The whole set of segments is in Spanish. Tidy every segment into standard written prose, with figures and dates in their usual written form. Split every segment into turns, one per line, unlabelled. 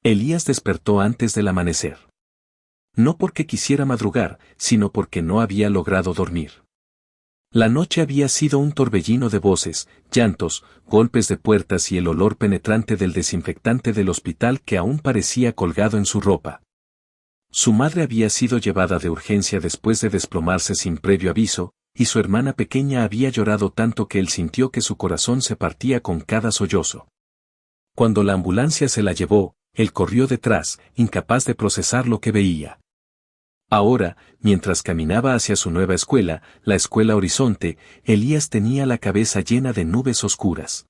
Elías despertó antes del amanecer. No porque quisiera madrugar, sino porque no había logrado dormir. La noche había sido un torbellino de voces, llantos, golpes de puertas y el olor penetrante del desinfectante del hospital que aún parecía colgado en su ropa. Su madre había sido llevada de urgencia después de desplomarse sin previo aviso, y su hermana pequeña había llorado tanto que él sintió que su corazón se partía con cada sollozo. Cuando la ambulancia se la llevó, él corrió detrás, incapaz de procesar lo que veía. Ahora, mientras caminaba hacia su nueva escuela, la Escuela Horizonte, Elías tenía la cabeza llena de nubes oscuras.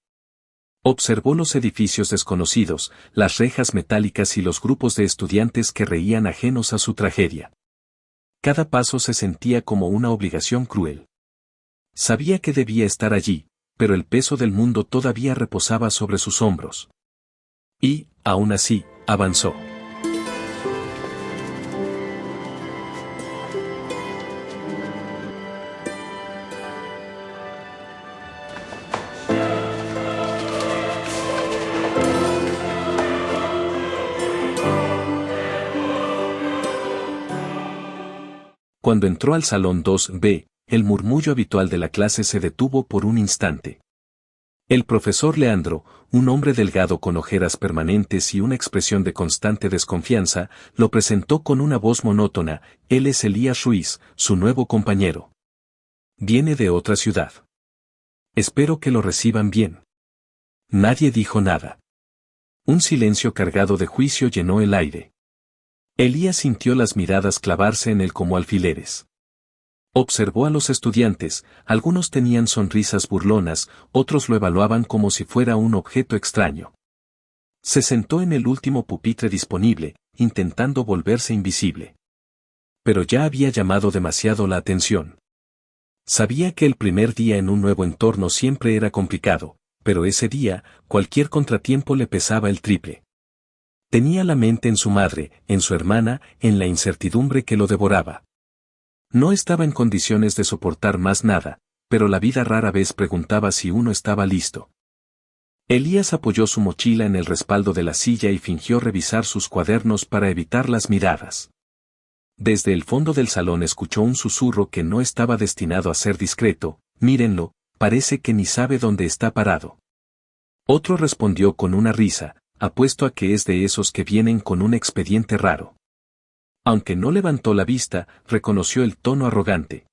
Observó los edificios desconocidos, las rejas metálicas y los grupos de estudiantes que reían ajenos a su tragedia. Cada paso se sentía como una obligación cruel. Sabía que debía estar allí, pero el peso del mundo todavía reposaba sobre sus hombros. Y, aún así, avanzó. Cuando entró al salón 2B, el murmullo habitual de la clase se detuvo por un instante. El profesor Leandro, un hombre delgado con ojeras permanentes y una expresión de constante desconfianza, lo presentó con una voz monótona: él es Elías Ruiz, su nuevo compañero. Viene de otra ciudad. Espero que lo reciban bien. Nadie dijo nada. Un silencio cargado de juicio llenó el aire. Elías sintió las miradas clavarse en él como alfileres. Observó a los estudiantes, algunos tenían sonrisas burlonas, otros lo evaluaban como si fuera un objeto extraño. Se sentó en el último pupitre disponible, intentando volverse invisible. Pero ya había llamado demasiado la atención. Sabía que el primer día en un nuevo entorno siempre era complicado, pero ese día, cualquier contratiempo le pesaba el triple. Tenía la mente en su madre, en su hermana, en la incertidumbre que lo devoraba. No estaba en condiciones de soportar más nada, pero la vida rara vez preguntaba si uno estaba listo. Elías apoyó su mochila en el respaldo de la silla y fingió revisar sus cuadernos para evitar las miradas. Desde el fondo del salón escuchó un susurro que no estaba destinado a ser discreto: mírenlo, parece que ni sabe dónde está parado. Otro respondió con una risa: apuesto a que es de esos que vienen con un expediente raro. Aunque no levantó la vista, reconoció el tono arrogante.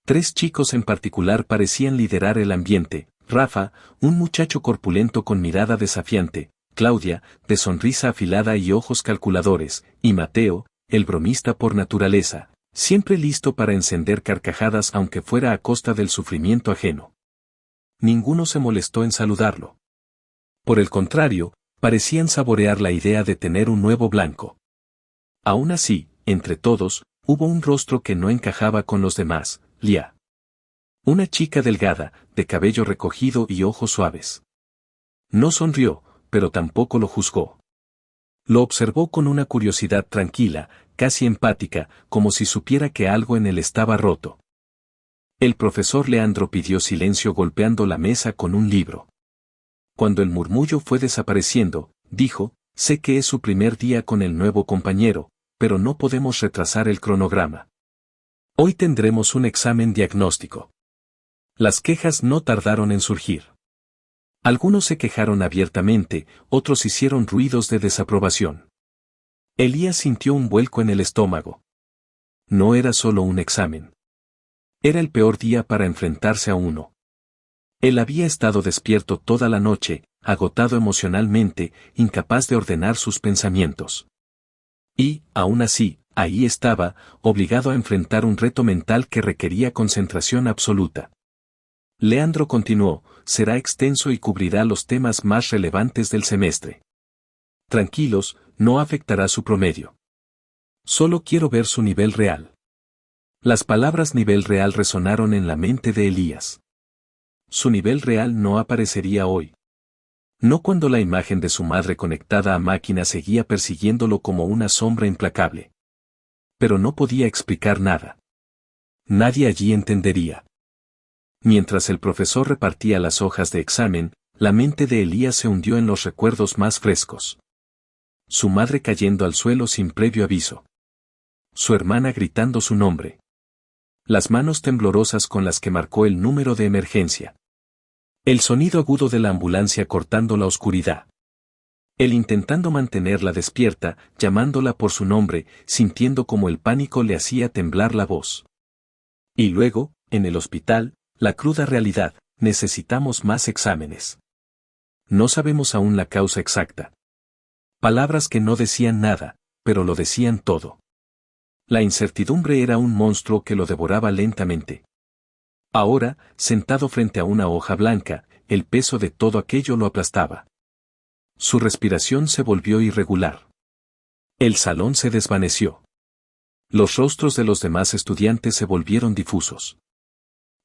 3 chicos en particular parecían liderar el ambiente: Rafa, un muchacho corpulento con mirada desafiante; Claudia, de sonrisa afilada y ojos calculadores; y Mateo, el bromista por naturaleza, siempre listo para encender carcajadas aunque fuera a costa del sufrimiento ajeno. Ninguno se molestó en saludarlo. Por el contrario, parecían saborear la idea de tener un nuevo blanco. Aún así, entre todos, hubo un rostro que no encajaba con los demás: Lia. Una chica delgada, de cabello recogido y ojos suaves. No sonrió, pero tampoco lo juzgó. Lo observó con una curiosidad tranquila, casi empática, como si supiera que algo en él estaba roto. El profesor Leandro pidió silencio golpeando la mesa con un libro. Cuando el murmullo fue desapareciendo, dijo: sé que es su primer día con el nuevo compañero, pero no podemos retrasar el cronograma. Hoy tendremos un examen diagnóstico. Las quejas no tardaron en surgir. Algunos se quejaron abiertamente, otros hicieron ruidos de desaprobación. Elías sintió un vuelco en el estómago. No era solo un examen. Era el peor día para enfrentarse a uno. Él había estado despierto toda la noche, agotado emocionalmente, incapaz de ordenar sus pensamientos. Y, aún así, ahí estaba, obligado a enfrentar un reto mental que requería concentración absoluta. Leandro continuó: será extenso y cubrirá los temas más relevantes del semestre. Tranquilos, no afectará su promedio. Solo quiero ver su nivel real. Las palabras nivel real resonaron en la mente de Elías. Su nivel real no aparecería hoy. No cuando la imagen de su madre conectada a máquina seguía persiguiéndolo como una sombra implacable. Pero no podía explicar nada. Nadie allí entendería. Mientras el profesor repartía las hojas de examen, la mente de Elías se hundió en los recuerdos más frescos. Su madre cayendo al suelo sin previo aviso. Su hermana gritando su nombre. Las manos temblorosas con las que marcó el número de emergencia. El sonido agudo de la ambulancia cortando la oscuridad. Él intentando mantenerla despierta, llamándola por su nombre, sintiendo como el pánico le hacía temblar la voz. Y luego, en el hospital, la cruda realidad, necesitamos más exámenes. No sabemos aún la causa exacta. Palabras que no decían nada, pero lo decían todo. La incertidumbre era un monstruo que lo devoraba lentamente. Ahora, sentado frente a una hoja blanca, el peso de todo aquello lo aplastaba. Su respiración se volvió irregular. El salón se desvaneció. Los rostros de los demás estudiantes se volvieron difusos.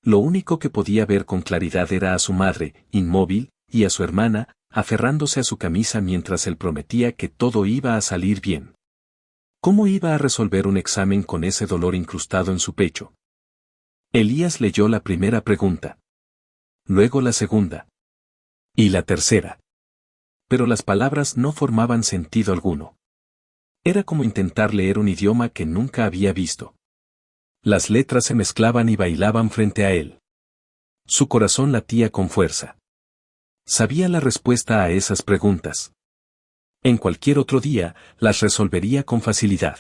Lo único que podía ver con claridad era a su madre, inmóvil, y a su hermana, aferrándose a su camisa mientras él prometía que todo iba a salir bien. ¿Cómo iba a resolver un examen con ese dolor incrustado en su pecho? Elías leyó la primera pregunta. Luego la segunda. Y la tercera. Pero las palabras no formaban sentido alguno. Era como intentar leer un idioma que nunca había visto. Las letras se mezclaban y bailaban frente a él. Su corazón latía con fuerza. Sabía la respuesta a esas preguntas. En cualquier otro día, las resolvería con facilidad.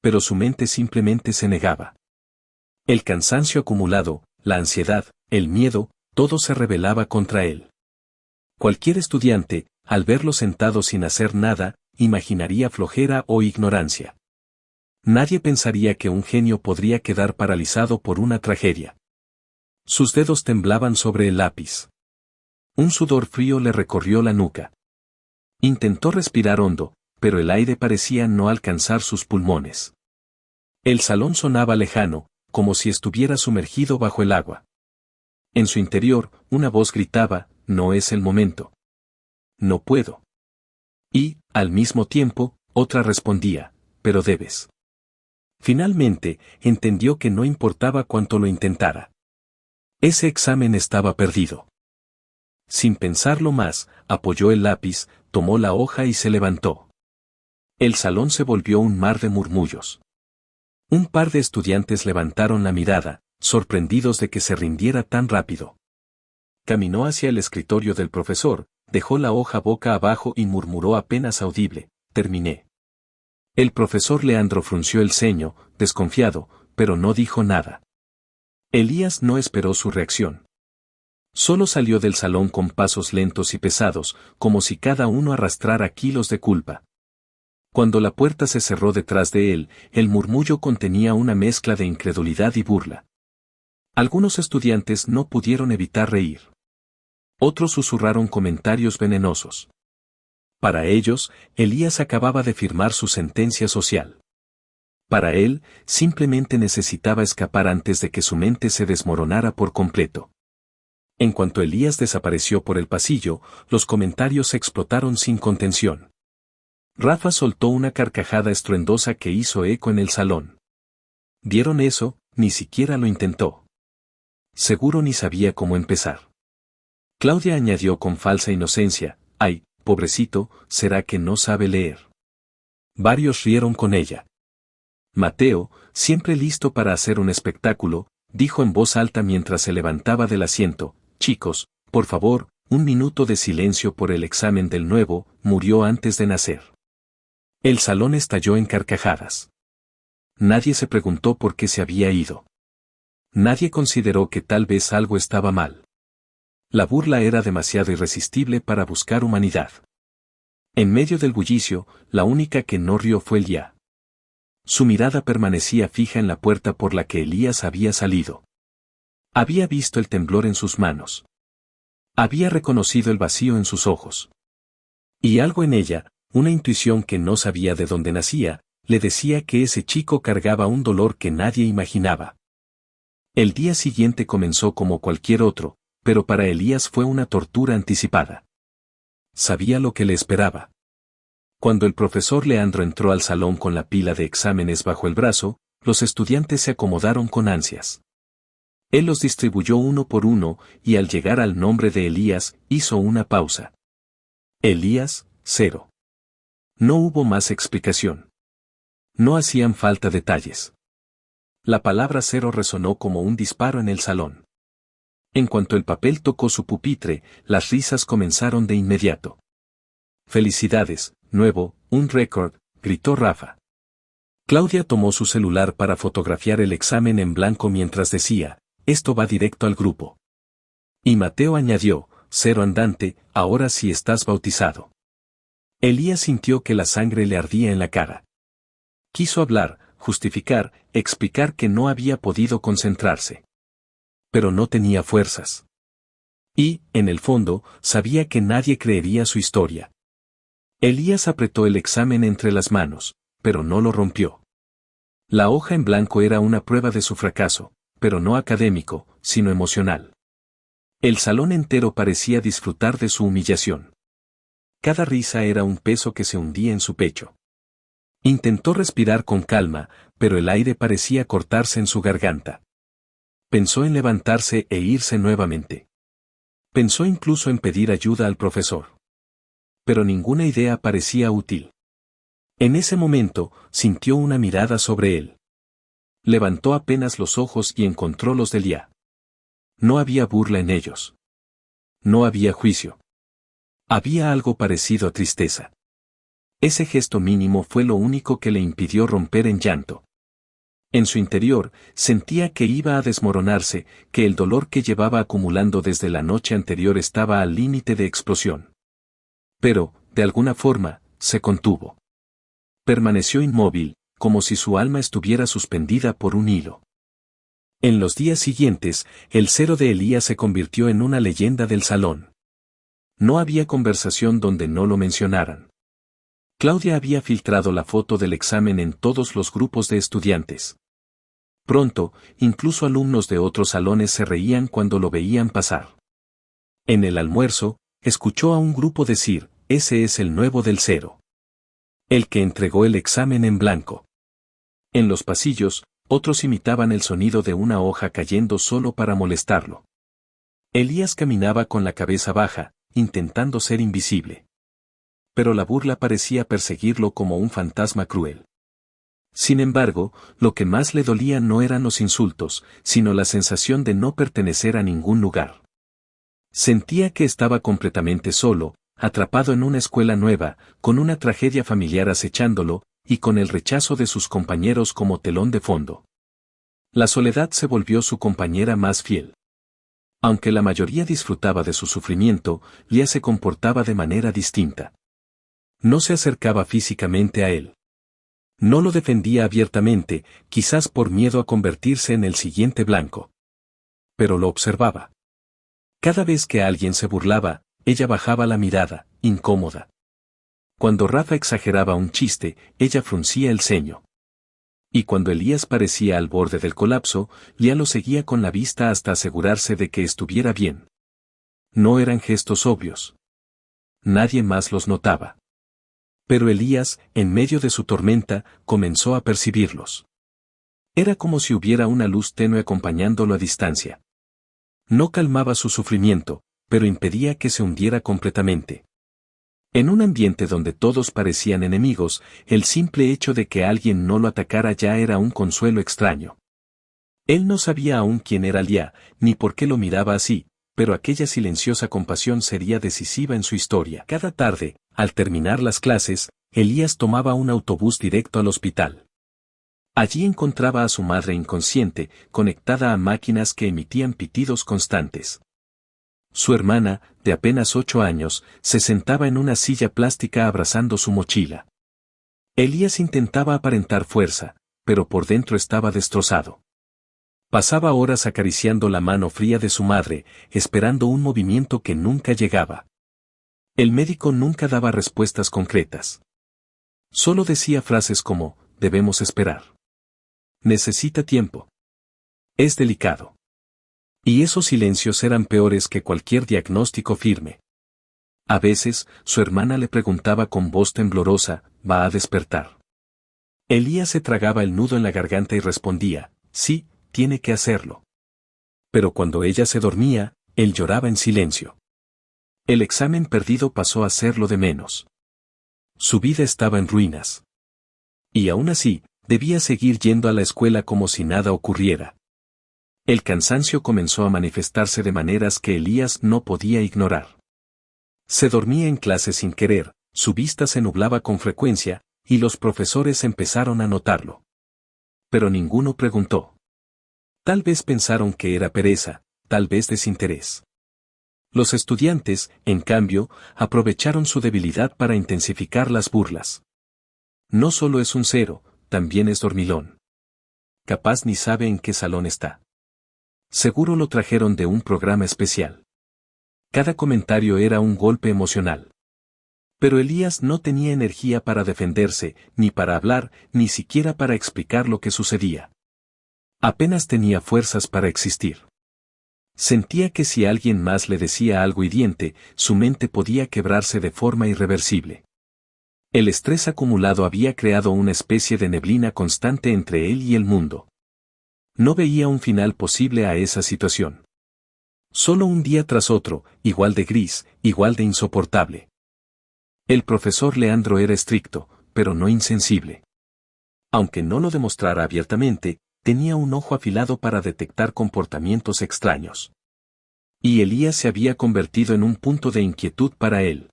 Pero su mente simplemente se negaba. El cansancio acumulado, la ansiedad, el miedo, todo se rebelaba contra él. Cualquier estudiante, al verlo sentado sin hacer nada, imaginaría flojera o ignorancia. Nadie pensaría que un genio podría quedar paralizado por una tragedia. Sus dedos temblaban sobre el lápiz. Un sudor frío le recorrió la nuca. Intentó respirar hondo, pero el aire parecía no alcanzar sus pulmones. El salón sonaba lejano, como si estuviera sumergido bajo el agua. En su interior, una voz gritaba, no es el momento. No puedo. Y, al mismo tiempo, otra respondía, pero debes. Finalmente, entendió que no importaba cuánto lo intentara. Ese examen estaba perdido. Sin pensarlo más, apoyó el lápiz, tomó la hoja y se levantó. El salón se volvió un mar de murmullos. Un par de estudiantes levantaron la mirada, sorprendidos de que se rindiera tan rápido. Caminó hacia el escritorio del profesor, dejó la hoja boca abajo y murmuró apenas audible, terminé. El profesor Leandro frunció el ceño, desconfiado, pero no dijo nada. Elías no esperó su reacción. Solo salió del salón con pasos lentos y pesados, como si cada uno arrastrara kilos de culpa. Cuando la puerta se cerró detrás de él, el murmullo contenía una mezcla de incredulidad y burla. Algunos estudiantes no pudieron evitar reír. Otros susurraron comentarios venenosos. Para ellos, Elías acababa de firmar su sentencia social. Para él, simplemente necesitaba escapar antes de que su mente se desmoronara por completo. En cuanto Elías desapareció por el pasillo, los comentarios explotaron sin contención. Rafa soltó una carcajada estruendosa que hizo eco en el salón. ¿Vieron eso? Ni siquiera lo intentó. Seguro ni sabía cómo empezar. Claudia añadió con falsa inocencia, ay, pobrecito, ¿será que no sabe leer? Varios rieron con ella. Mateo, siempre listo para hacer un espectáculo, dijo en voz alta mientras se levantaba del asiento, chicos, por favor, 1 minuto de silencio por el examen del nuevo, murió antes de nacer. El salón estalló en carcajadas. Nadie se preguntó por qué se había ido. Nadie consideró que tal vez algo estaba mal. La burla era demasiado irresistible para buscar humanidad. En medio del bullicio, la única que no rió fue Elia. Su mirada permanecía fija en la puerta por la que Elías había salido. Había visto el temblor en sus manos. Había reconocido el vacío en sus ojos. Y algo en ella, una intuición que no sabía de dónde nacía, le decía que ese chico cargaba un dolor que nadie imaginaba. El día siguiente comenzó como cualquier otro, pero para Elías fue una tortura anticipada. Sabía lo que le esperaba. Cuando el profesor Leandro entró al salón con la pila de exámenes bajo el brazo, los estudiantes se acomodaron con ansias. Él los distribuyó uno por uno, y al llegar al nombre de Elías, hizo una pausa. Elías, 0. No hubo más explicación. No hacían falta detalles. La palabra 0 resonó como un disparo en el salón. En cuanto el papel tocó su pupitre, las risas comenzaron de inmediato. «Felicidades, nuevo, un récord», gritó Rafa. Claudia tomó su celular para fotografiar el examen en blanco mientras decía, «Esto va directo al grupo». Y Mateo añadió, «0 andante, ahora sí estás bautizado». Elías sintió que la sangre le ardía en la cara. Quiso hablar, justificar, explicar que no había podido concentrarse. Pero no tenía fuerzas. Y, en el fondo, sabía que nadie creería su historia. Elías apretó el examen entre las manos, pero no lo rompió. La hoja en blanco era una prueba de su fracaso, pero no académico, sino emocional. El salón entero parecía disfrutar de su humillación. Cada risa era un peso que se hundía en su pecho. Intentó respirar con calma, pero el aire parecía cortarse en su garganta. Pensó en levantarse e irse nuevamente. Pensó incluso en pedir ayuda al profesor. Pero ninguna idea parecía útil. En ese momento, sintió una mirada sobre él. Levantó apenas los ojos y encontró los de Lía. No había burla en ellos. No había juicio. Había algo parecido a tristeza. Ese gesto mínimo fue lo único que le impidió romper en llanto. En su interior, sentía que iba a desmoronarse, que el dolor que llevaba acumulando desde la noche anterior estaba al límite de explosión. Pero, de alguna forma, se contuvo. Permaneció inmóvil, como si su alma estuviera suspendida por un hilo. En los días siguientes, el 0 de Elías se convirtió en una leyenda del salón. No había conversación donde no lo mencionaran. Claudia había filtrado la foto del examen en todos los grupos de estudiantes. Pronto, incluso alumnos de otros salones se reían cuando lo veían pasar. En el almuerzo, escuchó a un grupo decir, «Ese es el nuevo del 0. El que entregó el examen en blanco». En los pasillos, otros imitaban el sonido de una hoja cayendo solo para molestarlo. Elías caminaba con la cabeza baja, intentando ser invisible. Pero la burla parecía perseguirlo como un fantasma cruel. Sin embargo, lo que más le dolía no eran los insultos, sino la sensación de no pertenecer a ningún lugar. Sentía que estaba completamente solo, atrapado en una escuela nueva, con una tragedia familiar acechándolo, y con el rechazo de sus compañeros como telón de fondo. La soledad se volvió su compañera más fiel. Aunque la mayoría disfrutaba de su sufrimiento, Lía se comportaba de manera distinta. No se acercaba físicamente a él. No lo defendía abiertamente, quizás por miedo a convertirse en el siguiente blanco. Pero lo observaba. Cada vez que alguien se burlaba, ella bajaba la mirada, incómoda. Cuando Rafa exageraba un chiste, ella fruncía el ceño. Y cuando Elías parecía al borde del colapso, Lía lo seguía con la vista hasta asegurarse de que estuviera bien. No eran gestos obvios. Nadie más los notaba. Pero Elías, en medio de su tormenta, comenzó a percibirlos. Era como si hubiera una luz tenue acompañándolo a distancia. No calmaba su sufrimiento, pero impedía que se hundiera completamente. En un ambiente donde todos parecían enemigos, el simple hecho de que alguien no lo atacara ya era un consuelo extraño. Él no sabía aún quién era Lía, ni por qué lo miraba así, pero aquella silenciosa compasión sería decisiva en su historia. Cada tarde, al terminar las clases, Elías tomaba un autobús directo al hospital. Allí encontraba a su madre inconsciente, conectada a máquinas que emitían pitidos constantes. Su hermana, de apenas 8 años, se sentaba en una silla plástica abrazando su mochila. Elías intentaba aparentar fuerza, pero por dentro estaba destrozado. Pasaba horas acariciando la mano fría de su madre, esperando un movimiento que nunca llegaba. El médico nunca daba respuestas concretas. Solo decía frases como, «Debemos esperar. Necesita tiempo. Es delicado». Y esos silencios eran peores que cualquier diagnóstico firme. A veces, su hermana le preguntaba con voz temblorosa, «¿Va a despertar?». Elías se tragaba el nudo en la garganta y respondía, «Sí, tiene que hacerlo». Pero cuando ella se dormía, él lloraba en silencio. El examen perdido pasó a ser lo de menos. Su vida estaba en ruinas. Y aún así, debía seguir yendo a la escuela como si nada ocurriera. El cansancio comenzó a manifestarse de maneras que Elías no podía ignorar. Se dormía en clase sin querer, su vista se nublaba con frecuencia, y los profesores empezaron a notarlo. Pero ninguno preguntó. Tal vez pensaron que era pereza, tal vez desinterés. Los estudiantes, en cambio, aprovecharon su debilidad para intensificar las burlas. No solo es un cero, también es dormilón. Capaz ni sabe en qué salón está. Seguro lo trajeron de un programa especial. Cada comentario era un golpe emocional. Pero Elías no tenía energía para defenderse, ni para hablar, ni siquiera para explicar lo que sucedía. Apenas tenía fuerzas para existir. Sentía que si alguien más le decía algo hiriente, su mente podía quebrarse de forma irreversible. El estrés acumulado había creado una especie de neblina constante entre él y el mundo. No veía un final posible a esa situación. Solo un día tras otro, igual de gris, igual de insoportable. El profesor Leandro era estricto, pero no insensible. Aunque no lo demostrara abiertamente, tenía un ojo afilado para detectar comportamientos extraños. Y Elías se había convertido en un punto de inquietud para él.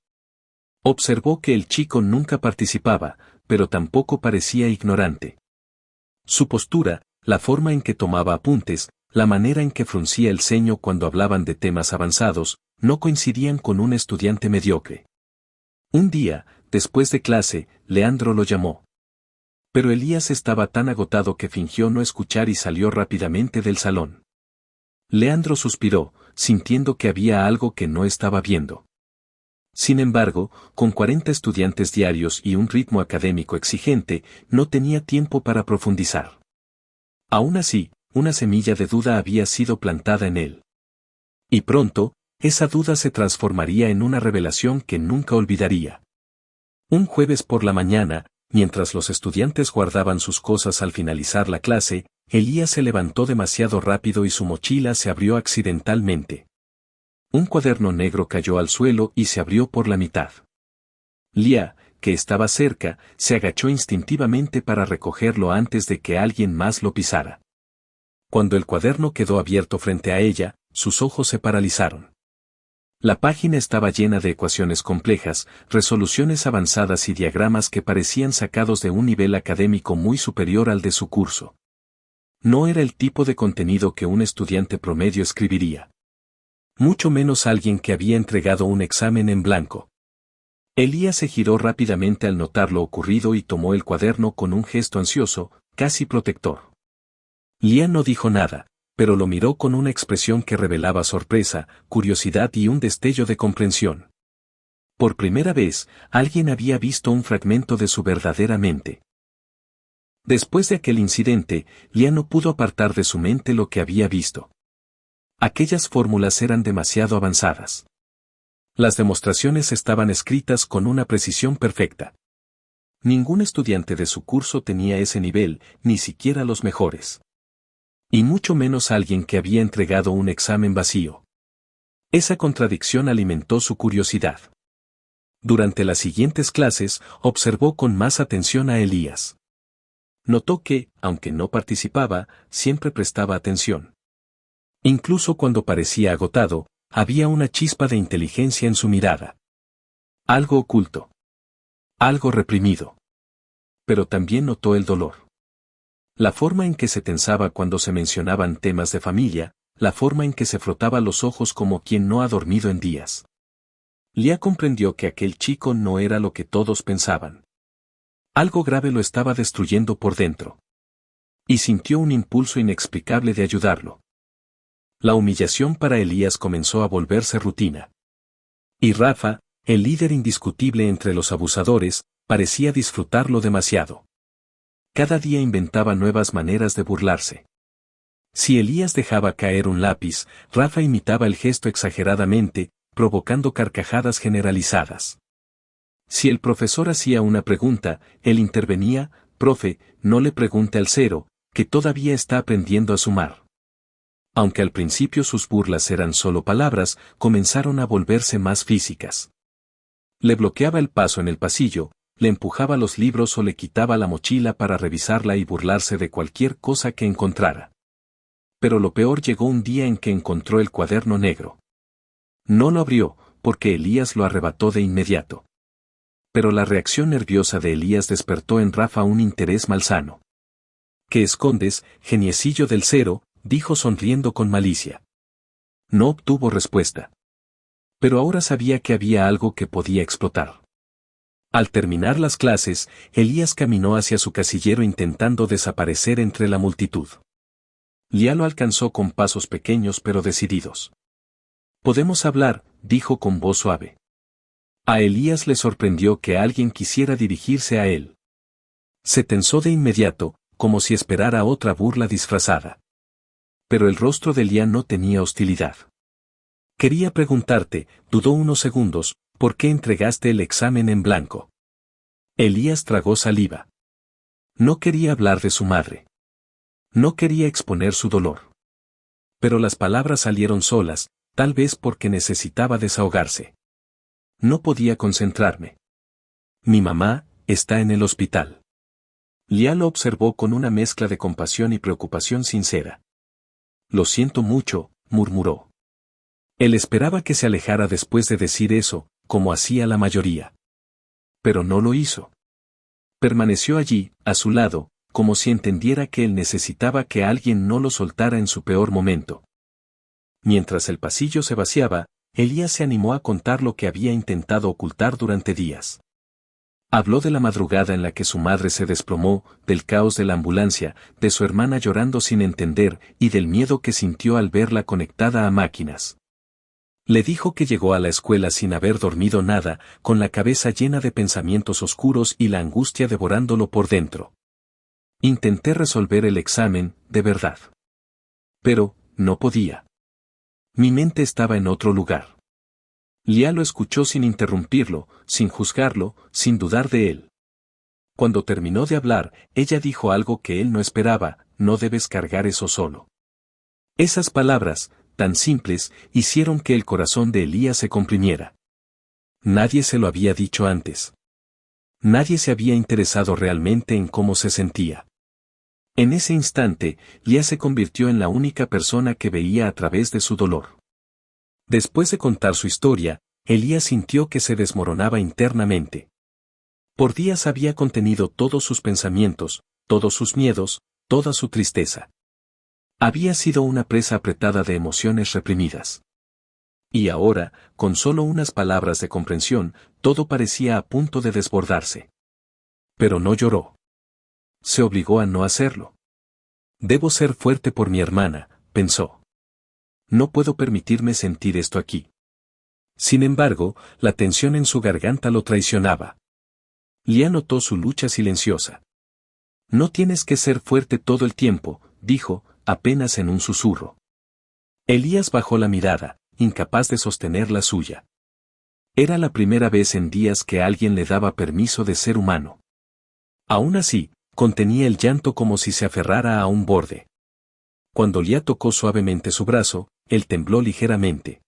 Observó que el chico nunca participaba, pero tampoco parecía ignorante. Su postura, la forma en que tomaba apuntes, la manera en que fruncía el ceño cuando hablaban de temas avanzados, no coincidían con un estudiante mediocre. Un día, después de clase, Leandro lo llamó. Pero Elías estaba tan agotado que fingió no escuchar y salió rápidamente del salón. Leandro suspiró, sintiendo que había algo que no estaba viendo. Sin embargo, con 40 estudiantes diarios y un ritmo académico exigente, no tenía tiempo para profundizar. Aún así, una semilla de duda había sido plantada en él. Y pronto, esa duda se transformaría en una revelación que nunca olvidaría. Un jueves por la mañana, mientras los estudiantes guardaban sus cosas al finalizar la clase, Elías se levantó demasiado rápido y su mochila se abrió accidentalmente. Un cuaderno negro cayó al suelo y se abrió por la mitad. Lía, que estaba cerca, se agachó instintivamente para recogerlo antes de que alguien más lo pisara. Cuando el cuaderno quedó abierto frente a ella, sus ojos se paralizaron. La página estaba llena de ecuaciones complejas, resoluciones avanzadas y diagramas que parecían sacados de un nivel académico muy superior al de su curso. No era el tipo de contenido que un estudiante promedio escribiría. Mucho menos alguien que había entregado un examen en blanco. Elías se giró rápidamente al notar lo ocurrido y tomó el cuaderno con un gesto ansioso, casi protector. Lía no dijo nada, pero lo miró con una expresión que revelaba sorpresa, curiosidad y un destello de comprensión. Por primera vez, alguien había visto un fragmento de su verdadera mente. Después de aquel incidente, Lía no pudo apartar de su mente lo que había visto. Aquellas fórmulas eran demasiado avanzadas. Las demostraciones estaban escritas con una precisión perfecta. Ningún estudiante de su curso tenía ese nivel, ni siquiera los mejores. Y mucho menos alguien que había entregado un examen vacío. Esa contradicción alimentó su curiosidad. Durante las siguientes clases, observó con más atención a Elías. Notó que, aunque no participaba, siempre prestaba atención. Incluso cuando parecía agotado, había una chispa de inteligencia en su mirada. Algo oculto. Algo reprimido. Pero también notó el dolor. La forma en que se tensaba cuando se mencionaban temas de familia, la forma en que se frotaba los ojos como quien no ha dormido en días. Lía comprendió que aquel chico no era lo que todos pensaban. Algo grave lo estaba destruyendo por dentro. Y sintió un impulso inexplicable de ayudarlo. La humillación para Elías comenzó a volverse rutina. Y Rafa, el líder indiscutible entre los abusadores, parecía disfrutarlo demasiado. Cada día inventaba nuevas maneras de burlarse. Si Elías dejaba caer un lápiz, Rafa imitaba el gesto exageradamente, provocando carcajadas generalizadas. Si el profesor hacía una pregunta, él intervenía: «Profe, no le pregunte al cero, que todavía está aprendiendo a sumar». Aunque al principio sus burlas eran solo palabras, comenzaron a volverse más físicas. Le bloqueaba el paso en el pasillo, Le empujaba los libros o le quitaba la mochila para revisarla y burlarse de cualquier cosa que encontrara. Pero lo peor llegó un día en que encontró el cuaderno negro. No lo abrió, porque Elías lo arrebató de inmediato. Pero la reacción nerviosa de Elías despertó en Rafa un interés malsano. ¿Qué escondes, geniecillo del cero?, dijo sonriendo con malicia. No obtuvo respuesta. Pero ahora sabía que había algo que podía explotar. Al terminar las clases, Elías caminó hacia su casillero intentando desaparecer entre la multitud. Lía lo alcanzó con pasos pequeños pero decididos. «Podemos hablar», dijo con voz suave. A Elías le sorprendió que alguien quisiera dirigirse a él. Se tensó de inmediato, como si esperara otra burla disfrazada. Pero el rostro de Lía no tenía hostilidad. «Quería preguntarte», dudó unos segundos, «¿por qué entregaste el examen en blanco?». Elías tragó saliva. No quería hablar de su madre. No quería exponer su dolor. Pero las palabras salieron solas, tal vez porque necesitaba desahogarse. No podía concentrarme. «Mi mamá está en el hospital». Lía lo observó con una mezcla de compasión y preocupación sincera. «Lo siento mucho», murmuró. Él esperaba que se alejara después de decir eso, como hacía la mayoría. Pero no lo hizo. Permaneció allí, a su lado, como si entendiera que él necesitaba que alguien no lo soltara en su peor momento. Mientras el pasillo se vaciaba, Elías se animó a contar lo que había intentado ocultar durante días. Habló de la madrugada en la que su madre se desplomó, del caos de la ambulancia, de su hermana llorando sin entender y del miedo que sintió al verla conectada a máquinas. Le dijo que llegó a la escuela sin haber dormido nada, con la cabeza llena de pensamientos oscuros y la angustia devorándolo por dentro. Intenté resolver el examen, de verdad. Pero, no podía. Mi mente estaba en otro lugar. Lía lo escuchó sin interrumpirlo, sin juzgarlo, sin dudar de él. Cuando terminó de hablar, ella dijo algo que él no esperaba: «No debes cargar eso solo». Esas palabras, tan simples, hicieron que el corazón de Elías se comprimiera. Nadie se lo había dicho antes. Nadie se había interesado realmente en cómo se sentía. En ese instante, Lía se convirtió en la única persona que veía a través de su dolor. Después de contar su historia, Elías sintió que se desmoronaba internamente. Por días había contenido todos sus pensamientos, todos sus miedos, toda su tristeza. Había sido una presa apretada de emociones reprimidas. Y ahora, con solo unas palabras de comprensión, todo parecía a punto de desbordarse. Pero no lloró. Se obligó a no hacerlo. «Debo ser fuerte por mi hermana», pensó. «No puedo permitirme sentir esto aquí». Sin embargo, la tensión en su garganta lo traicionaba. Lía notó su lucha silenciosa. «No tienes que ser fuerte todo el tiempo», dijo, apenas en un susurro. Elías bajó la mirada, incapaz de sostener la suya. Era la primera vez en días que alguien le daba permiso de ser humano. Aún así, contenía el llanto como si se aferrara a un borde. Cuando Lía tocó suavemente su brazo, él tembló ligeramente.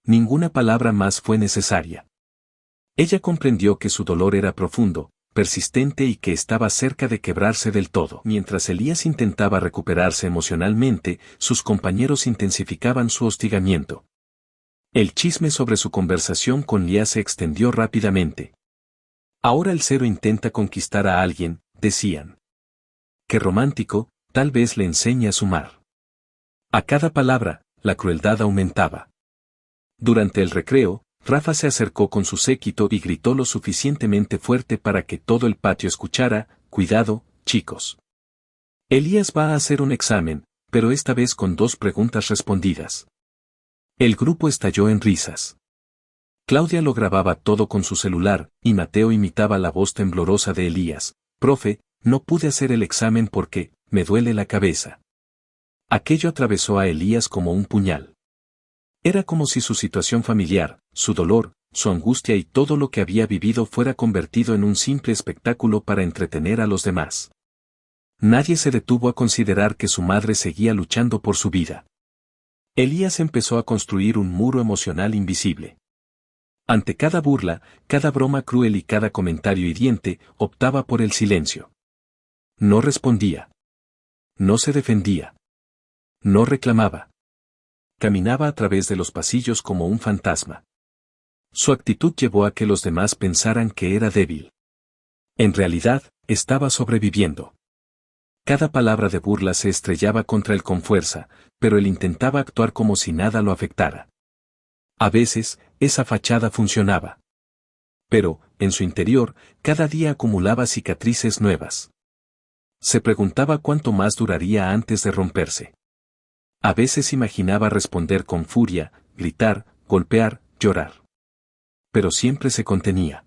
Ninguna palabra más fue necesaria. Ella comprendió que su dolor era profundo, persistente y que estaba cerca de quebrarse del todo. Mientras Elías intentaba recuperarse emocionalmente, sus compañeros intensificaban su hostigamiento. El chisme sobre su conversación con Lía se extendió rápidamente. «Ahora el cero intenta conquistar a alguien», decían. «Qué romántico, tal vez le enseñe a sumar». A cada palabra, la crueldad aumentaba. Durante el recreo, Rafa se acercó con su séquito y gritó lo suficientemente fuerte para que todo el patio escuchara: «Cuidado, chicos. Elías va a hacer un examen, pero esta vez con 2 preguntas respondidas». El grupo estalló en risas. Claudia lo grababa todo con su celular, y Mateo imitaba la voz temblorosa de Elías: «Profe, no pude hacer el examen porque me duele la cabeza». Aquello atravesó a Elías como un puñal. Era como si su situación familiar, su dolor, su angustia y todo lo que había vivido fuera convertido en un simple espectáculo para entretener a los demás. Nadie se detuvo a considerar que su madre seguía luchando por su vida. Elías empezó a construir un muro emocional invisible. Ante cada burla, cada broma cruel y cada comentario hiriente, optaba por el silencio. No respondía. No se defendía. No reclamaba. Caminaba a través de los pasillos como un fantasma. Su actitud llevó a que los demás pensaran que era débil. En realidad, estaba sobreviviendo. Cada palabra de burla se estrellaba contra él con fuerza, pero él intentaba actuar como si nada lo afectara. A veces, esa fachada funcionaba. Pero, en su interior, cada día acumulaba cicatrices nuevas. Se preguntaba cuánto más duraría antes de romperse. A veces imaginaba responder con furia, gritar, golpear, llorar. Pero siempre se contenía.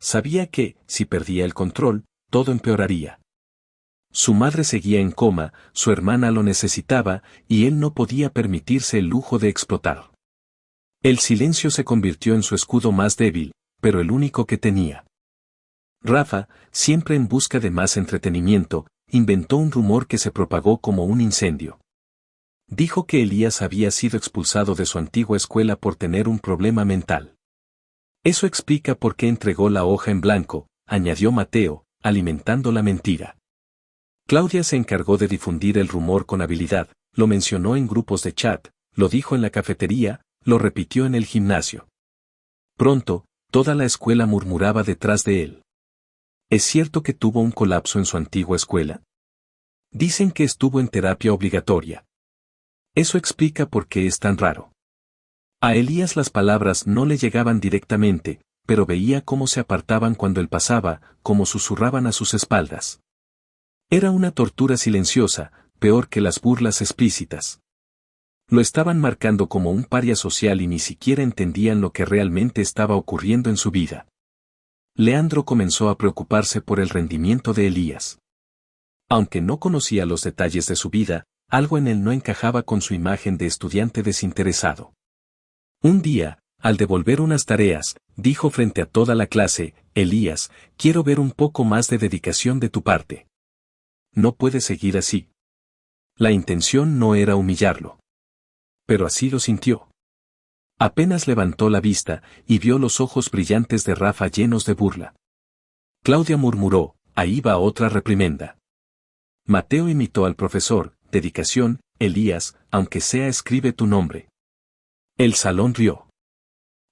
Sabía que, si perdía el control, todo empeoraría. Su madre seguía en coma, su hermana lo necesitaba, y él no podía permitirse el lujo de explotar. El silencio se convirtió en su escudo más débil, pero el único que tenía. Rafa, siempre en busca de más entretenimiento, inventó un rumor que se propagó como un incendio. Dijo que Elías había sido expulsado de su antigua escuela por tener un problema mental. Eso explica por qué entregó la hoja en blanco, añadió Mateo, alimentando la mentira. Claudia se encargó de difundir el rumor con habilidad, lo mencionó en grupos de chat, lo dijo en la cafetería, lo repitió en el gimnasio. Pronto, toda la escuela murmuraba detrás de él. ¿Es cierto que tuvo un colapso en su antigua escuela? Dicen que estuvo en terapia obligatoria. Eso explica por qué es tan raro. A Elías las palabras no le llegaban directamente, pero veía cómo se apartaban cuando él pasaba, cómo susurraban a sus espaldas. Era una tortura silenciosa, peor que las burlas explícitas. Lo estaban marcando como un paria social y ni siquiera entendían lo que realmente estaba ocurriendo en su vida. Leandro comenzó a preocuparse por el rendimiento de Elías. Aunque no conocía los detalles de su vida, algo en él no encajaba con su imagen de estudiante desinteresado. Un día, al devolver unas tareas, dijo frente a toda la clase: Elías, quiero ver un poco más de dedicación de tu parte. No puede seguir así. La intención no era humillarlo. Pero así lo sintió. Apenas levantó la vista, y vio los ojos brillantes de Rafa llenos de burla. Claudia murmuró: ahí va otra reprimenda. Mateo imitó al profesor: dedicación, Elías, aunque sea escribe tu nombre. El salón rió.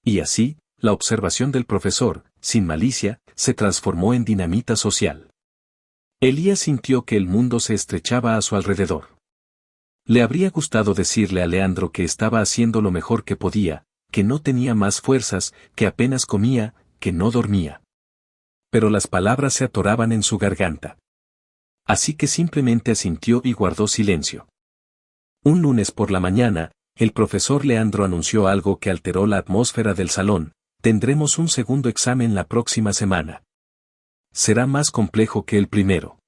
Y así, la observación del profesor, sin malicia, se transformó en dinamita social. Elías sintió que el mundo se estrechaba a su alrededor. Le habría gustado decirle a Leandro que estaba haciendo lo mejor que podía, que no tenía más fuerzas, que apenas comía, que no dormía. Pero las palabras se atoraban en su garganta. Así que simplemente asintió y guardó silencio. Un lunes por la mañana, el profesor Leandro anunció algo que alteró la atmósfera del salón: tendremos un segundo examen la próxima semana. Será más complejo que el primero.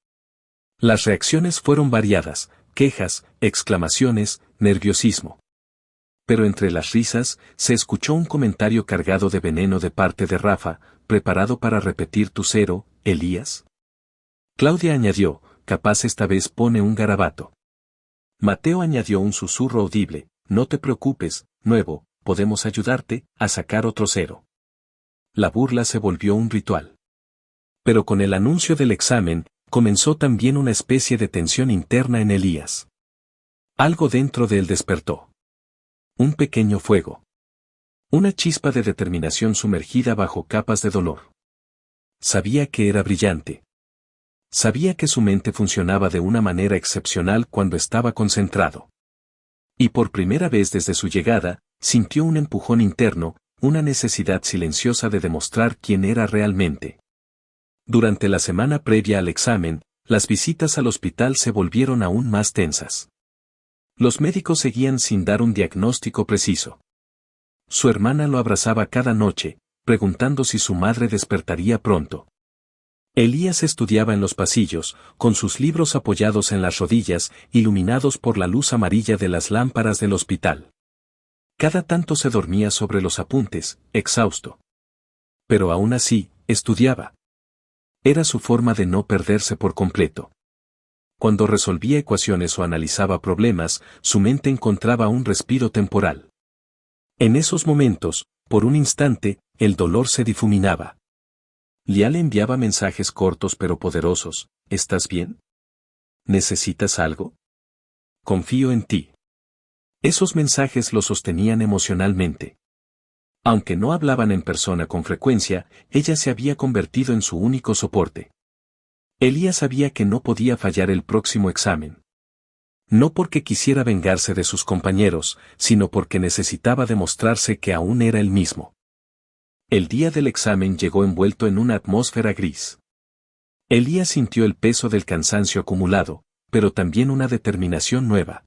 Las reacciones fueron variadas: quejas, exclamaciones, nerviosismo. Pero entre las risas, se escuchó un comentario cargado de veneno de parte de Rafa: ¿preparado para repetir tu cero, Elías? Claudia añadió: capaz esta vez pone un garabato. Mateo añadió un susurro audible: no te preocupes, nuevo, podemos ayudarte a sacar otro cero. La burla se volvió un ritual. Pero con el anuncio del examen, comenzó también una especie de tensión interna en Elías. Algo dentro de él despertó. Un pequeño fuego. Una chispa de determinación sumergida bajo capas de dolor. Sabía que era brillante. Sabía que su mente funcionaba de una manera excepcional cuando estaba concentrado. Y por primera vez desde su llegada, sintió un empujón interno, una necesidad silenciosa de demostrar quién era realmente. Durante la semana previa al examen, las visitas al hospital se volvieron aún más tensas. Los médicos seguían sin dar un diagnóstico preciso. Su hermana lo abrazaba cada noche, preguntando si su madre despertaría pronto. Elías estudiaba en los pasillos, con sus libros apoyados en las rodillas, iluminados por la luz amarilla de las lámparas del hospital. Cada tanto se dormía sobre los apuntes, exhausto. Pero aún así, estudiaba. Era su forma de no perderse por completo. Cuando resolvía ecuaciones o analizaba problemas, su mente encontraba un respiro temporal. En esos momentos, Por un instante, el dolor se difuminaba. Lia le enviaba mensajes cortos pero poderosos. ¿Estás bien? ¿Necesitas algo? Confío en ti. Esos mensajes lo sostenían emocionalmente. Aunque no hablaban en persona con frecuencia, ella se había convertido en su único soporte. Elías sabía que no podía fallar el próximo examen. No porque quisiera vengarse de sus compañeros, sino porque necesitaba demostrarse que aún era el mismo. El día del examen llegó envuelto en una atmósfera gris. Elías sintió el peso del cansancio acumulado, pero también una determinación nueva.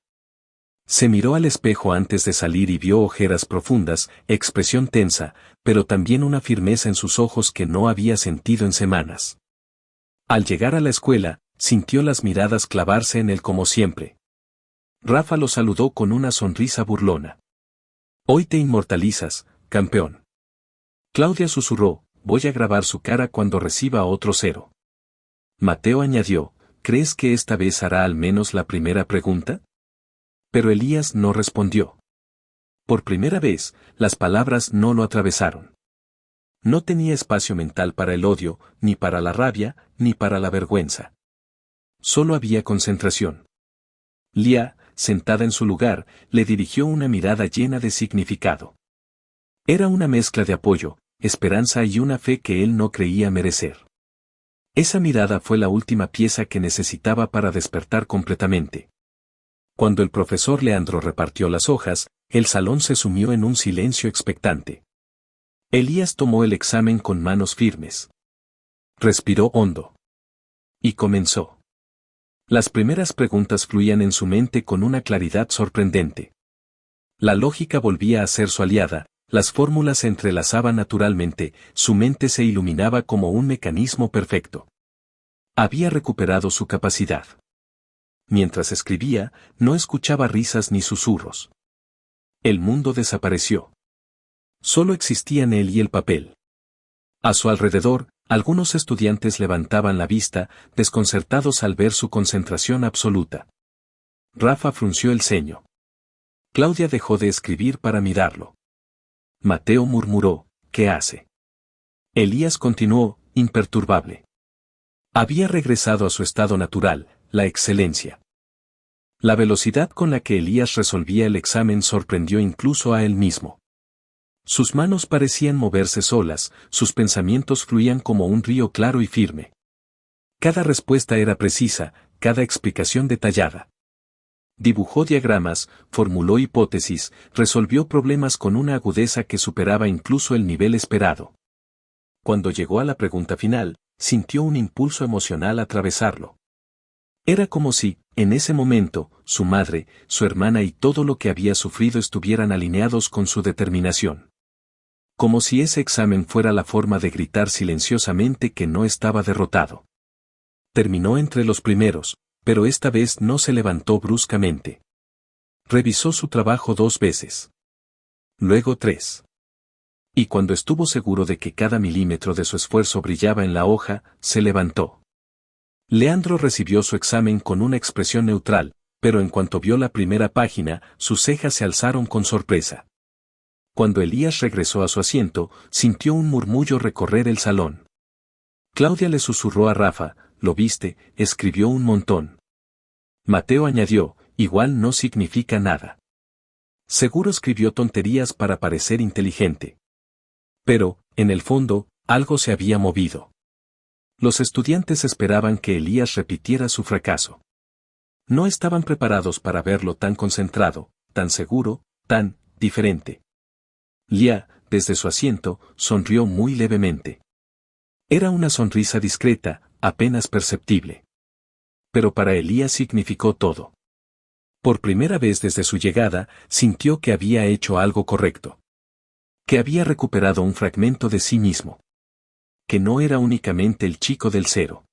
Se miró al espejo antes de salir y vio ojeras profundas, expresión tensa, pero también una firmeza en sus ojos que no había sentido en semanas. Al llegar a la escuela, sintió las miradas clavarse en él como siempre. Rafa lo saludó con una sonrisa burlona. Hoy te inmortalizas, campeón. Claudia susurró, voy a grabar su cara cuando reciba otro 0. Mateo añadió, ¿crees que esta vez hará al menos la primera pregunta? Pero Elías no respondió. Por primera vez, las palabras no lo atravesaron. No tenía espacio mental para el odio, ni para la rabia, ni para la vergüenza. Solo había concentración. Lia, sentada en su lugar, le dirigió una mirada llena de significado. Era una mezcla de apoyo, esperanza y una fe que él no creía merecer. Esa mirada fue la última pieza que necesitaba para despertar completamente. Cuando el profesor Leandro repartió las hojas, el salón se sumió en un silencio expectante. Elías tomó el examen con manos firmes. Respiró hondo. Y comenzó. Las primeras preguntas fluían en su mente con una claridad sorprendente. La lógica volvía a ser su aliada, las fórmulas se entrelazaban naturalmente, su mente se iluminaba como un mecanismo perfecto. Había recuperado su capacidad. Mientras escribía, no escuchaba risas ni susurros. El mundo desapareció. Solo existían él y el papel. A su alrededor, algunos estudiantes levantaban la vista, desconcertados al ver su concentración absoluta. Rafa frunció el ceño. Claudia dejó de escribir para mirarlo. Mateo murmuró, ¿qué hace? Elías continuó, imperturbable. Había regresado a su estado natural, la excelencia. La velocidad con la que Elías resolvía el examen sorprendió incluso a él mismo. Sus manos parecían moverse solas, sus pensamientos fluían como un río claro y firme. Cada respuesta era precisa, cada explicación detallada. Dibujó diagramas, formuló hipótesis, resolvió problemas con una agudeza que superaba incluso el nivel esperado. Cuando llegó a la pregunta final, sintió un impulso emocional atravesarlo. Era como si, en ese momento, su madre, su hermana y todo lo que había sufrido estuvieran alineados con su determinación. Como si ese examen fuera la forma de gritar silenciosamente que no estaba derrotado. Terminó entre los primeros, pero esta vez no se levantó bruscamente. Revisó su trabajo 2 veces. Luego 3. Y cuando estuvo seguro de que cada milímetro de su esfuerzo brillaba en la hoja, se levantó. Leandro recibió su examen con una expresión neutral, pero en cuanto vio la primera página, sus cejas se alzaron con sorpresa. Cuando Elías regresó a su asiento, sintió un murmullo recorrer el salón. Claudia le susurró a Rafa, ¿lo viste? Escribió un montón. Mateo añadió, igual no significa nada. Seguro escribió tonterías para parecer inteligente. Pero, en el fondo, algo se había movido. Los estudiantes esperaban que Elías repitiera su fracaso. No estaban preparados para verlo tan concentrado, tan seguro, tan diferente. Lia, desde su asiento, sonrió muy levemente. Era una sonrisa discreta, apenas perceptible. Pero para Elías significó todo. Por primera vez desde su llegada, sintió que había hecho algo correcto. Que había recuperado un fragmento de sí mismo. Que no era únicamente el chico del 0.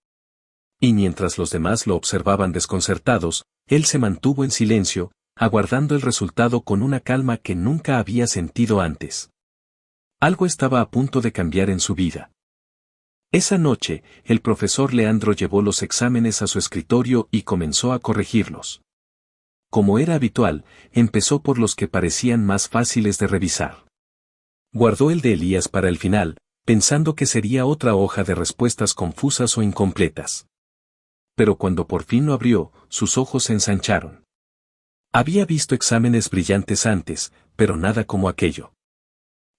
Y mientras los demás lo observaban desconcertados, él se mantuvo en silencio, aguardando el resultado con una calma que nunca había sentido antes. Algo estaba a punto de cambiar en su vida. Esa noche, el profesor Leandro llevó los exámenes a su escritorio y comenzó a corregirlos. Como era habitual, empezó por los que parecían más fáciles de revisar. Guardó el de Elías para el final, pensando que sería otra hoja de respuestas confusas o incompletas. Pero cuando por fin lo abrió, sus ojos se ensancharon. Había visto exámenes brillantes antes, pero nada como aquello.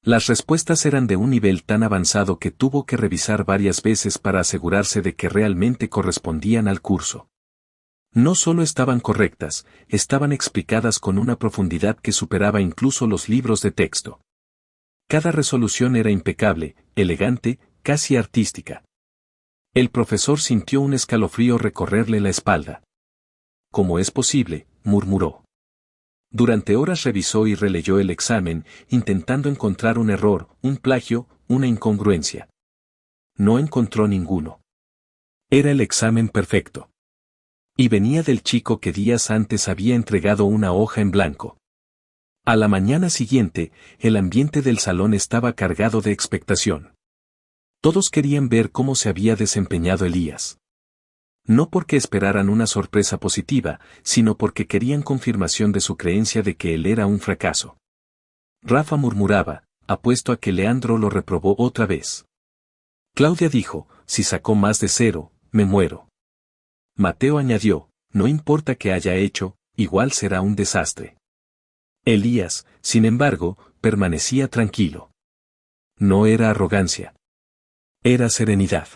Las respuestas eran de un nivel tan avanzado que tuvo que revisar varias veces para asegurarse de que realmente correspondían al curso. No solo estaban correctas, estaban explicadas con una profundidad que superaba incluso los libros de texto. Cada resolución era impecable, elegante, casi artística. El profesor sintió un escalofrío recorrerle la espalda. ¿Cómo es posible?, murmuró. Durante horas revisó y releyó el examen, intentando encontrar un error, un plagio, una incongruencia. No encontró ninguno. Era el examen perfecto. Y venía del chico que días antes había entregado una hoja en blanco. A la mañana siguiente, el ambiente del salón estaba cargado de expectación. Todos querían ver cómo se había desempeñado Elías. No porque esperaran una sorpresa positiva, sino porque querían confirmación de su creencia de que él era un fracaso. Rafa murmuraba, apuesto a que Leandro lo reprobó otra vez. Claudia dijo, si sacó más de 0, me muero. Mateo añadió, no importa qué haya hecho, igual será un desastre. Elías, sin embargo, permanecía tranquilo. No era arrogancia. Era serenidad.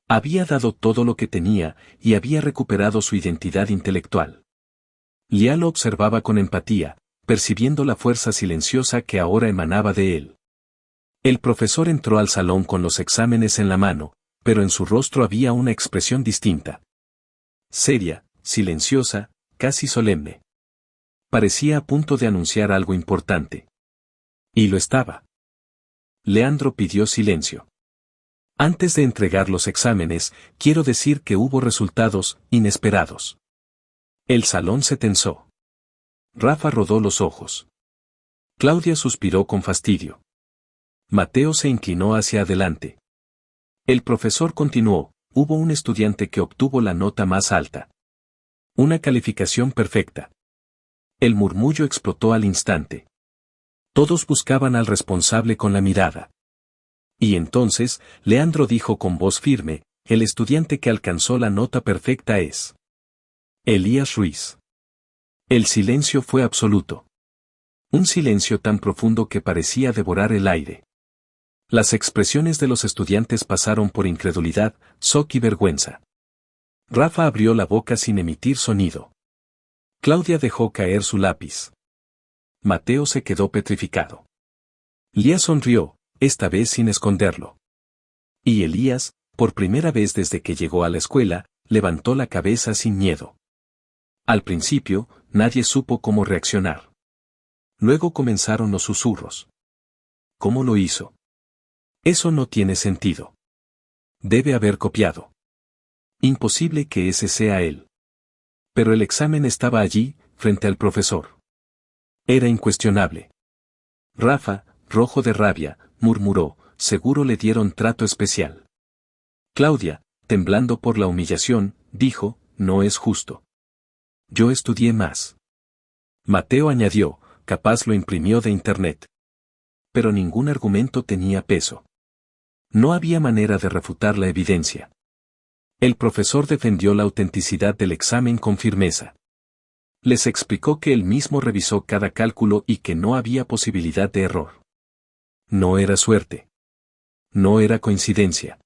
Había dado todo lo que tenía y había recuperado su identidad intelectual. Lía lo observaba con empatía, percibiendo la fuerza silenciosa que ahora emanaba de él. El profesor entró al salón con los exámenes en la mano, pero en su rostro había una expresión distinta. Seria, silenciosa, casi solemne. Parecía a punto de anunciar algo importante. Y lo estaba. Leandro pidió silencio. Antes de entregar los exámenes, quiero decir que hubo resultados inesperados. El salón se tensó. Rafa rodó los ojos. Claudia suspiró con fastidio. Mateo se inclinó hacia adelante. El profesor continuó, hubo un estudiante que obtuvo la nota más alta. Una calificación perfecta. El murmullo explotó al instante. Todos buscaban al responsable con la mirada. Y entonces, Leandro dijo con voz firme, el estudiante que alcanzó la nota perfecta es Elías Ruiz. El silencio fue absoluto. Un silencio tan profundo que parecía devorar el aire. Las expresiones de los estudiantes pasaron por incredulidad, shock y vergüenza. Rafa abrió la boca sin emitir sonido. Claudia dejó caer su lápiz. Mateo se quedó petrificado. Lía sonrió, esta vez sin esconderlo. Y Elías, por primera vez desde que llegó a la escuela, levantó la cabeza sin miedo. Al principio, nadie supo cómo reaccionar. Luego comenzaron los susurros. ¿Cómo lo hizo? Eso no tiene sentido. Debe haber copiado. Imposible que ese sea él. Pero el examen estaba allí, frente al profesor. Era incuestionable. Rafa, rojo de rabia, murmuró, seguro le dieron trato especial. Claudia, temblando por la humillación, dijo, no es justo. Yo estudié más. Mateo añadió, capaz lo imprimió de internet. Pero ningún argumento tenía peso. No había manera de refutar la evidencia. El profesor defendió la autenticidad del examen con firmeza. Les explicó que él mismo revisó cada cálculo y que no había posibilidad de error. No era suerte. No era coincidencia.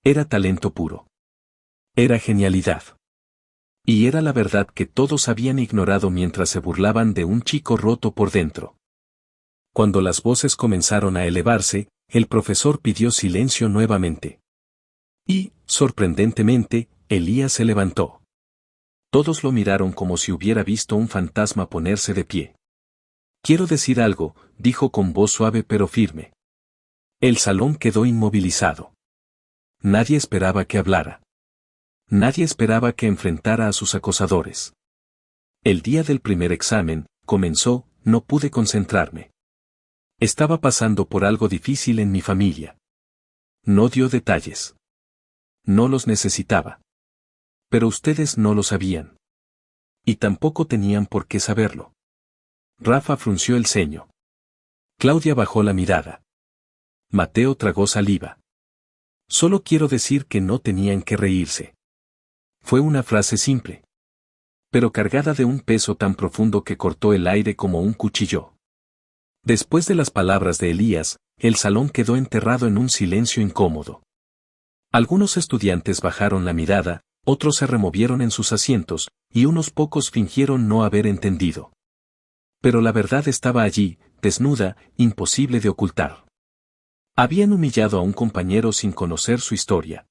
Era talento puro. Era genialidad. Y era la verdad que todos habían ignorado mientras se burlaban de un chico roto por dentro. Cuando las voces comenzaron a elevarse, el profesor pidió silencio nuevamente. Y, sorprendentemente, Elías se levantó. Todos lo miraron como si hubiera visto un fantasma ponerse de pie. Quiero decir algo, dijo con voz suave pero firme. El salón quedó inmovilizado. Nadie esperaba que hablara. Nadie esperaba que enfrentara a sus acosadores. El día del primer examen, comenzó, no pude concentrarme. Estaba pasando por algo difícil en mi familia. No dio detalles. No los necesitaba. Pero ustedes no lo sabían. Y tampoco tenían por qué saberlo. Rafa frunció el ceño. Claudia bajó la mirada. Mateo tragó saliva. Solo quiero decir que no tenían que reírse. Fue una frase simple, pero cargada de un peso tan profundo que cortó el aire como un cuchillo. Después de las palabras de Elías, el salón quedó enterrado en un silencio incómodo. Algunos estudiantes bajaron la mirada, otros se removieron en sus asientos, y unos pocos fingieron no haber entendido. Pero la verdad estaba allí, desnuda, imposible de ocultar. Habían humillado a un compañero sin conocer su historia.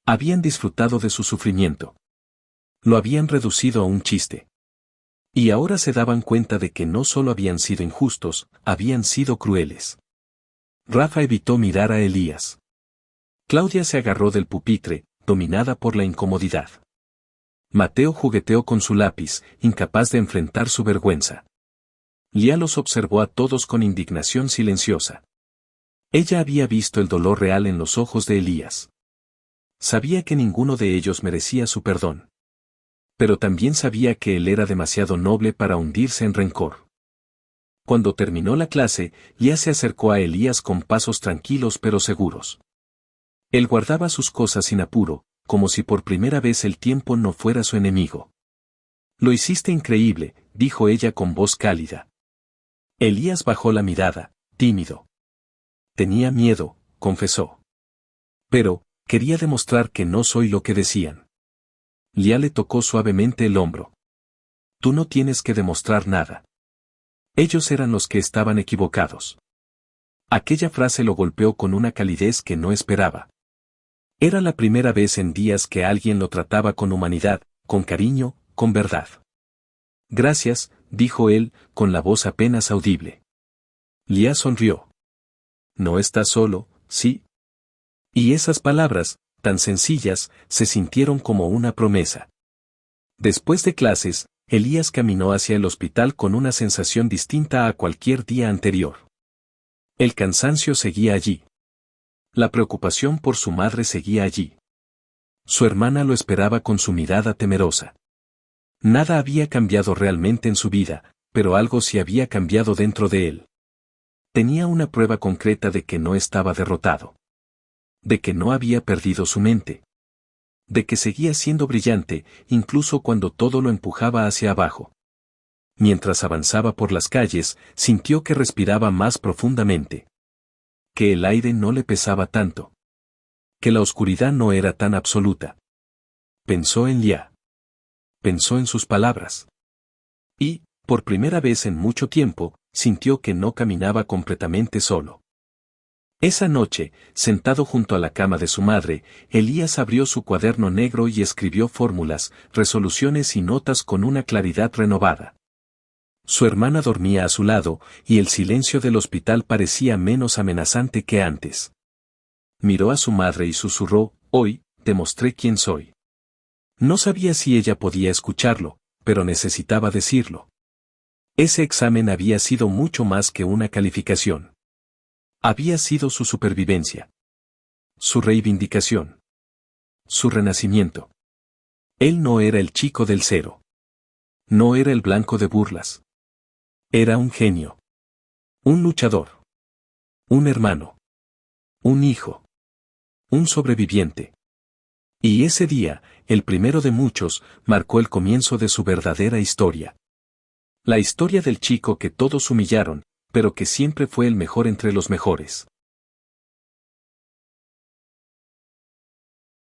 Habían disfrutado de su sufrimiento. Lo habían reducido a un chiste. Y ahora se daban cuenta de que no solo habían sido injustos, habían sido crueles. Rafa evitó mirar a Elías. Claudia se agarró del pupitre, dominada por la incomodidad. Mateo jugueteó con su lápiz, incapaz de enfrentar su vergüenza. Lía los observó a todos con indignación silenciosa. Ella había visto el dolor real en los ojos de Elías. Sabía que ninguno de ellos merecía su perdón. Pero también sabía que él era demasiado noble para hundirse en rencor. Cuando terminó la clase, Lía se acercó a Elías con pasos tranquilos pero seguros. Él guardaba sus cosas sin apuro, como si por primera vez el tiempo no fuera su enemigo. Lo hiciste increíble, dijo ella con voz cálida. Elías bajó la mirada, tímido. Tenía miedo, confesó. Pero, quería demostrar que no soy lo que decían. Lía le tocó suavemente el hombro. Tú no tienes que demostrar nada. Ellos eran los que estaban equivocados. Aquella frase lo golpeó con una calidez que no esperaba. Era la primera vez en días que alguien lo trataba con humanidad, con cariño, con verdad. Gracias, dijo él, con la voz apenas audible. Lía sonrió. No estás solo, ¿sí? Y esas palabras, tan sencillas, se sintieron como una promesa. Después de clases, Elías caminó hacia el hospital con una sensación distinta a cualquier día anterior. El cansancio seguía allí. La preocupación por su madre seguía allí. Su hermana lo esperaba con su mirada temerosa. Nada había cambiado realmente en su vida, pero algo sí había cambiado dentro de él. Tenía una prueba concreta de que no estaba derrotado. De que no había perdido su mente. De que seguía siendo brillante, incluso cuando todo lo empujaba hacia abajo. Mientras avanzaba por las calles, sintió que respiraba más profundamente. Que el aire no le pesaba tanto. Que la oscuridad no era tan absoluta. Pensó en Lía. Pensó en sus palabras. Y, por primera vez en mucho tiempo, sintió que no caminaba completamente solo. Esa noche, sentado junto a la cama de su madre, Elías abrió su cuaderno negro y escribió fórmulas, resoluciones y notas con una claridad renovada. Su hermana dormía a su lado, y el silencio del hospital parecía menos amenazante que antes. Miró a su madre y susurró, hoy, demostré quién soy. No sabía si ella podía escucharlo, pero necesitaba decirlo. Ese examen había sido mucho más que una calificación. Había sido su supervivencia. Su reivindicación. Su renacimiento. Él no era el chico del cero. No era el blanco de burlas. Era un genio. Un luchador. Un hermano. Un hijo. Un sobreviviente. Y ese día, el primero de muchos, marcó el comienzo de su verdadera historia. La historia del chico que todos humillaron, pero que siempre fue el mejor entre los mejores.